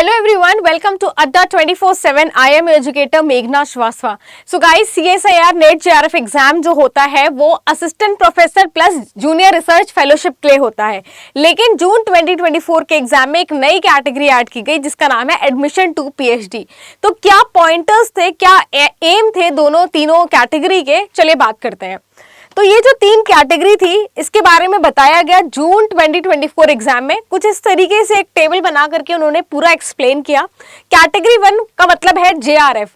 Hello everyone, welcome to Adda 24/7. I am educator मेघना Srivastava. So guys, CSIR NET JRF exam जो होता है वो assistant professor plus junior research fellowship के लिए होता है, लेकिन जून 2024 के एग्जाम में एक नई कैटेगरी ऐड की गई जिसका नाम है एडमिशन टू PhD. तो क्या पॉइंटर्स थे, क्या एम थे तीनों कैटेगरी के, चलिए बात करते हैं. तो ये जो तीन कैटेगरी थी इसके बारे में बताया गया जून 2024 एग्जाम में. कुछ इस तरीके से एक टेबल बना करके उन्होंने पूरा एक्सप्लेन किया. कैटेगरी 1 का मतलब है JRF.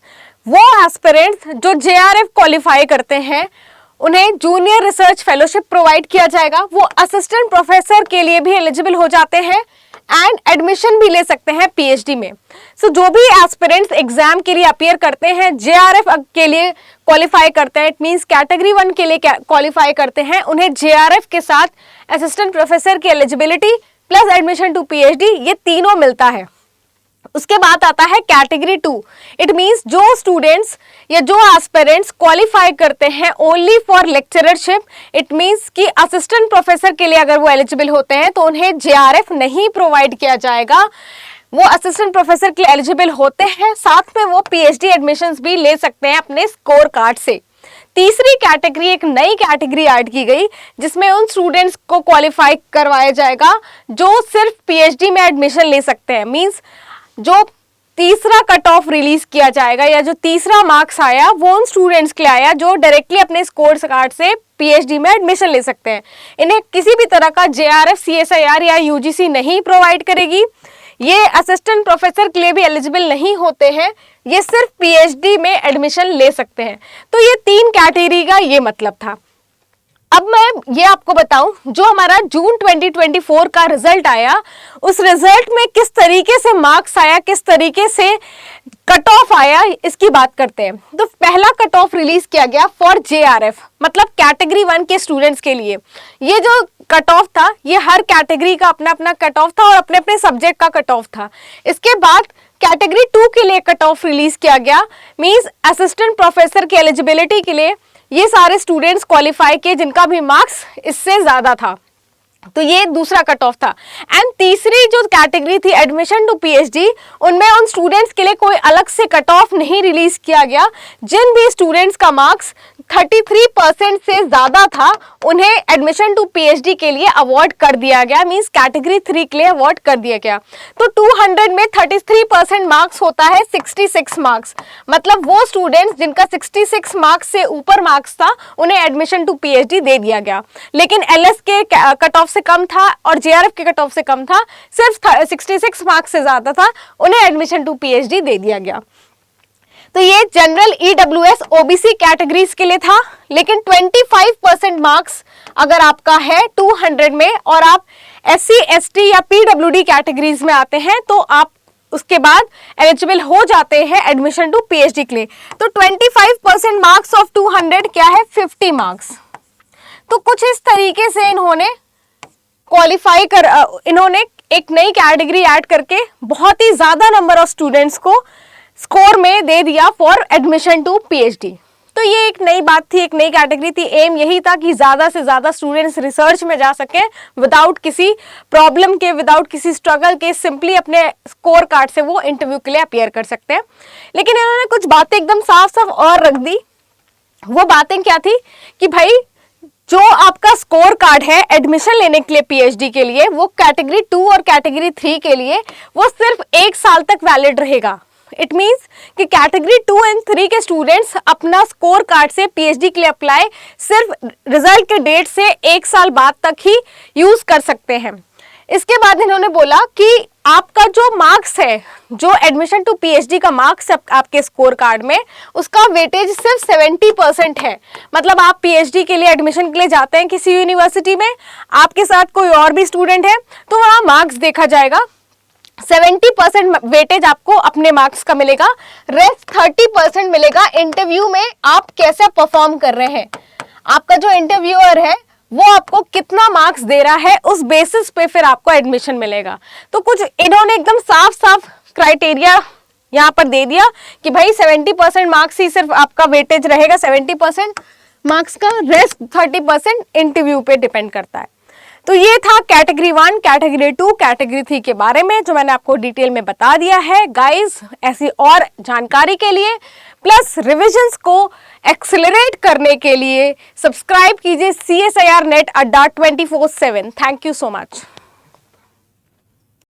वो एस्पिरेंट्स जो JRF क्वालिफाई करते हैं उन्हें जूनियर रिसर्च फेलोशिप प्रोवाइड किया जाएगा. वो असिस्टेंट प्रोफेसर के लिए भी एलिजिबल हो जाते हैं एंड एडमिशन भी ले सकते हैं PhD में. सो जो भी एस्पिरेंट्स एग्जाम के लिए अपीयर करते हैं, JRF के लिए क्वालिफाई करते हैं, इट मींस कैटेगरी 1 के लिए क्वालिफाई करते हैं, उन्हें JRF के साथ असिस्टेंट प्रोफेसर की eligibility plus admission to PhD ये तीनों मिलता है. उसके बाद आता है कैटेगरी 2. इट मींस जो स्टूडेंट्स या जो एस्पिरेंट्स क्वालिफाई करते हैं only for lectureship, it means कि असिस्टेंट प्रोफेसर के लिए अगर वो एलिजिबल होते हैं तो उन्हें JRF नहीं प्रोवाइड किया जाएगा. वो असिस्टेंट प्रोफेसर के लिए एलिजिबल होते हैं, साथ में वो PhD एडमिशंस भी ले सकते हैं अपने स्कोर कार्ड से. तीसरी कैटेगरी, एक नई कैटेगरी ऐड की गई जिसमें उन स्टूडेंट्स को क्वालिफाई करवाया जाएगा जो सिर्फ PhD में एडमिशन ले सकते हैं. मींस जो तीसरा कट ऑफ रिलीज किया जाएगा या जो तीसरा मार्क्स आया वो उन स्टूडेंट्स के लिए आया जो डायरेक्टली अपने स्कोर कार्ड से PhD में एडमिशन ले सकते हैं. इन्हें किसी भी तरह का JRF, CSIR या UGC नहीं प्रोवाइड करेगी. ये असिस्टेंट प्रोफेसर के लिए भी एलिजिबल नहीं होते हैं, ये सिर्फ PhD में एडमिशन ले सकते हैं. तो ये तीन कैटेगरी का ये मतलब था. अब मैं ये आपको बताऊं, जो हमारा जून 2024 का रिजल्ट आया उस रिजल्ट में किस तरीके से मार्क्स आया, किस तरीके से कट ऑफ आया, इसकी बात करते हैं. तो पहला कट ऑफ रिलीज किया गया फॉर JRF, मतलब कैटेगरी 1 के स्टूडेंट्स के लिए. ये जो कट ऑफ था ये हर कैटेगरी का अपना अपना कट ऑफ था और अपने अपने सब्जेक्ट का कट ऑफ था. इसके बाद कैटेगरी 2 के लिए कट ऑफ रिलीज किया गया. मींस असिस्टेंट प्रोफेसर की एलिजिबिलिटी के लिए ये सारे स्टूडेंट्स क्वालिफाई किए जिनका भी मार्क्स इससे ज्यादा था. तो ये दूसरा कट ऑफ था. एंड तीसरी जो कैटेगरी थी एडमिशन टू PhD, उनमें उन स्टूडेंट्स के लिए कोई अलग से कट ऑफ नहीं रिलीज किया गया. जिन भी स्टूडेंट्स का मार्क्स 33% से ज्यादा था उन्हें एडमिशन टू PhD के लिए अवार्ड कर दिया गया. मींस कैटेगरी 3 के लिए अवार्ड कर दिया गया. तो 200 में 33% मार्क्स होता है 66 मार्क्स. मतलब वो स्टूडेंट्स जिनका 66 मार्क्स से ऊपर मार्क्स था उन्हें एडमिशन टू PhD दे दिया गया. लेकिन LS के कट ऑफ से कम था और JRF के कट ऑफ से कम था, सिर्फ 66 मार्क्स से ज्यादा था, उन्हें एडमिशन टू PhD दे दिया गया. तो ये जनरल EWS OBC कैटेगरीज के लिए था. लेकिन 25% मार्क्स अगर आपका है 200 में और आप SC ST या PWD कैटेगरीज में आते हैं तो आप उसके बाद एलिजिबल हो जाते हैं एडमिशन टू PhD के लिए. तो 25% मार्क्स ऑफ 200 क्या है, 50 मार्क्स. तो कुछ इस तरीके से इन्होंने क्वालिफाई कर इन्होंने एक नई कैटेगरी ऐड करके बहुत ही ज्यादा नंबर ऑफ स्टूडेंट्स को स्कोर में दे दिया फॉर एडमिशन टू PhD. तो ये एक नई बात थी, एक नई कैटेगरी थी. एम यही था कि ज्यादा से ज्यादा स्टूडेंट्स रिसर्च में जा सके विदाउट किसी प्रॉब्लम के, विदाउट किसी स्ट्रगल के, सिंपली अपने स्कोर कार्ड से वो इंटरव्यू के लिए अपीयर कर सकते हैं. लेकिन इन्होंने कुछ बातें एकदम साफ साफ और रख दी. वो बातें क्या थी कि भाई जो आपका स्कोर कार्ड है एडमिशन लेने के लिए PhD के लिए, वो कैटेगरी 2 और कैटेगरी 3 के लिए वो सिर्फ 1 साल तक वैलिड रहेगा. इट मींस कि कैटेगरी 2 एंड 3 के स्टूडेंट्स अपना स्कोर कार्ड से PhD के लिए अप्लाई सिर्फ रिजल्ट के डेट से 1 साल बाद तक ही यूज कर सकते हैं. इसके बाद इन्होंने बोला कि आपका जो मार्क्स है, जो एडमिशन टू PhD का मार्क्स आपके स्कोर कार्ड में, उसका वेटेज सिर्फ 70% है. मतलब आप PhD के लिए एडमिशन के लिए जाते हैं किसी यूनिवर्सिटी में, आपके साथ कोई और भी स्टूडेंट है तो वहाँ मार्क्स देखा जाएगा. 70% वेटेज आपको अपने मार्क्स का मिलेगा. रेस्ट 30% मिलेगा इंटरव्यू में आप कैसे परफॉर्म कर रहे हैं. आपका जो इंटरव्यूअर है वो आपको कितना मार्क्स दे रहा है, उस बेसिस पे फिर आपको एडमिशन मिलेगा. तो कुछ इन्होंने एकदम साफ साफ क्राइटेरिया यहाँ पर दे दिया कि भाई 70% मार्क्स ही सिर्फ आपका वेटेज रहेगा, 70% मार्क्स का, रेस्ट 30% इंटरव्यू पे डिपेंड करता है. तो ये था कैटेगरी 1, कैटेगरी 2, कैटेगरी 3 के बारे में जो मैंने आपको डिटेल में बता दिया है। गाइस, ऐसी और जानकारी के लिए प्लस रिविजन्स को एक्सेलरेट करने के लिए सब्सक्राइब कीजिए CSIR नेट अड्डा 24/7। Thank you so much.